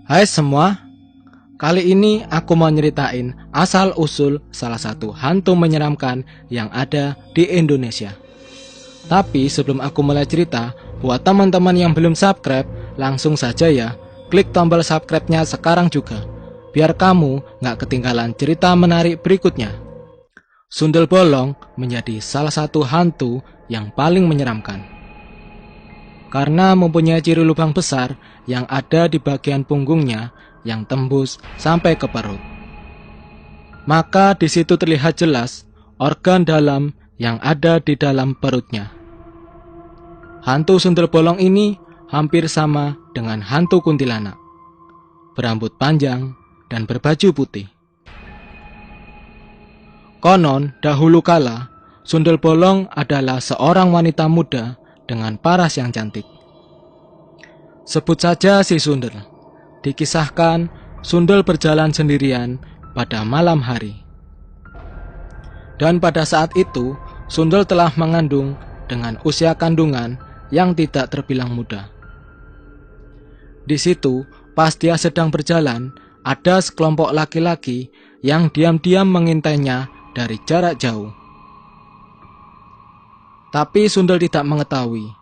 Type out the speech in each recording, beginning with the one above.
Hai semua, kali ini aku mau nyeritain asal-usul salah satu hantu menyeramkan yang ada di Indonesia. Tapi sebelum aku mulai cerita, buat teman-teman yang belum subscribe, langsung saja ya, klik tombol subscribe-nya sekarang juga, biar kamu gak ketinggalan cerita menarik berikutnya. Sundel bolong menjadi salah satu hantu yang paling menyeramkan. Karena mempunyai ciri lubang besar yang ada di bagian punggungnya yang tembus sampai ke perut. Maka di situ terlihat jelas organ dalam yang ada di dalam perutnya. Hantu sundel bolong ini hampir sama dengan hantu kuntilanak, berambut panjang dan berbaju putih. Konon dahulu kala, sundel bolong adalah seorang wanita muda dengan paras yang cantik. Sebut saja si Sundel. Dikisahkan Sundel berjalan sendirian pada malam hari. Dan pada saat itu, Sundel telah mengandung dengan usia kandungan yang tidak terbilang muda. Di situ, pas dia sedang berjalan, ada sekelompok laki-laki yang diam-diam mengintainya dari jarak jauh. Tapi Sundel tidak mengetahui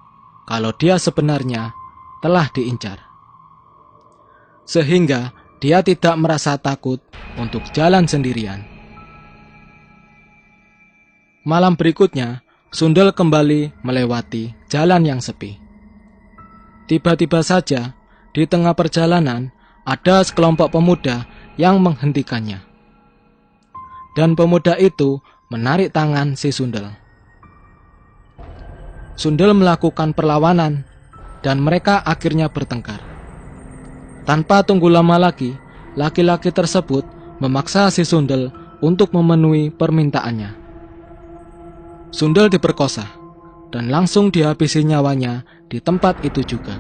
kalau dia sebenarnya telah diincar. Sehingga dia tidak merasa takut untuk jalan sendirian. Malam berikutnya, Sundel kembali melewati jalan yang sepi. Tiba-tiba saja, di tengah perjalanan, ada sekelompok pemuda yang menghentikannya. Dan pemuda itu menarik tangan si Sundel. Sundel melakukan perlawanan, dan mereka akhirnya bertengkar. Tanpa tunggu lama lagi, laki-laki tersebut memaksa si Sundel untuk memenuhi permintaannya. Sundel diperkosa, dan langsung dihabisi nyawanya di tempat itu juga.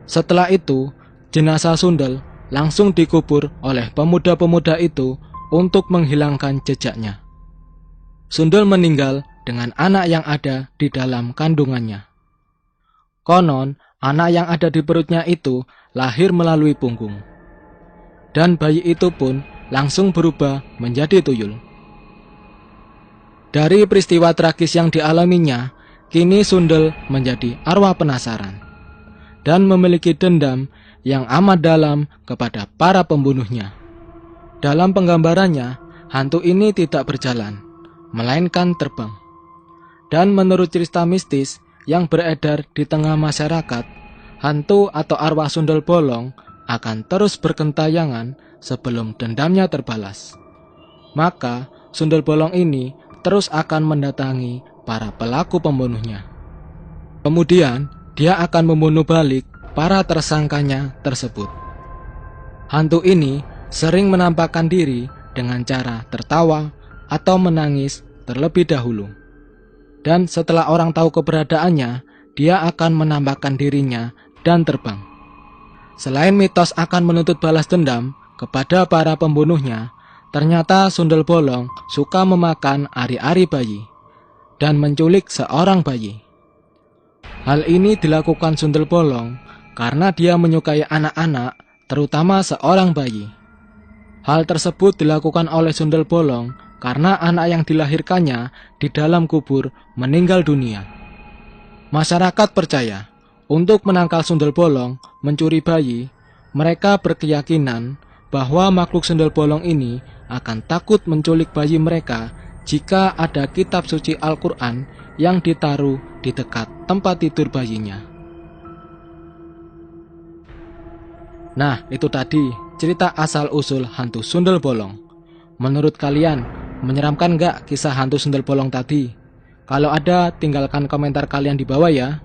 Setelah itu, jenazah Sundel langsung dikubur oleh pemuda-pemuda itu untuk menghilangkan jejaknya. Sundel meninggal dengan anak yang ada di dalam kandungannya. Konon, anak yang ada di perutnya itu lahir melalui punggung. Dan bayi itu pun langsung berubah menjadi tuyul. Dari peristiwa tragis yang dialaminya, kini Sundel menjadi arwah penasaran dan memiliki dendam yang amat dalam kepada para pembunuhnya. Dalam penggambarannya, hantu ini tidak berjalan, melainkan terbang. Dan menurut cerita mistis yang beredar di tengah masyarakat, hantu atau arwah sundel bolong akan terus bergentayangan sebelum dendamnya terbalas. Maka, sundel bolong ini terus akan mendatangi para pelaku pembunuhnya. Kemudian, dia akan membunuh balik para tersangkanya tersebut. Hantu ini sering menampakkan diri dengan cara tertawa atau menangis terlebih dahulu. Dan setelah orang tahu keberadaannya, dia akan menampakkan dirinya dan terbang. Selain mitos akan menuntut balas dendam kepada para pembunuhnya, ternyata sundel bolong suka memakan ari-ari bayi dan menculik seorang bayi. Hal ini dilakukan sundel bolong karena dia menyukai anak-anak, terutama seorang bayi. Hal tersebut dilakukan oleh sundel bolong karena anak yang dilahirkannya di dalam kubur meninggal dunia. Masyarakat percaya, untuk menangkal sundel bolong mencuri bayi, mereka berkeyakinan bahwa makhluk sundel bolong ini akan takut menculik bayi mereka jika ada kitab suci Al-Quran yang ditaruh di dekat tempat tidur bayinya. Nah, itu tadi cerita asal-usul hantu sundel bolong. Menurut kalian, menyeramkan nggak kisah hantu sundel bolong tadi? Kalau ada, tinggalkan komentar kalian di bawah ya.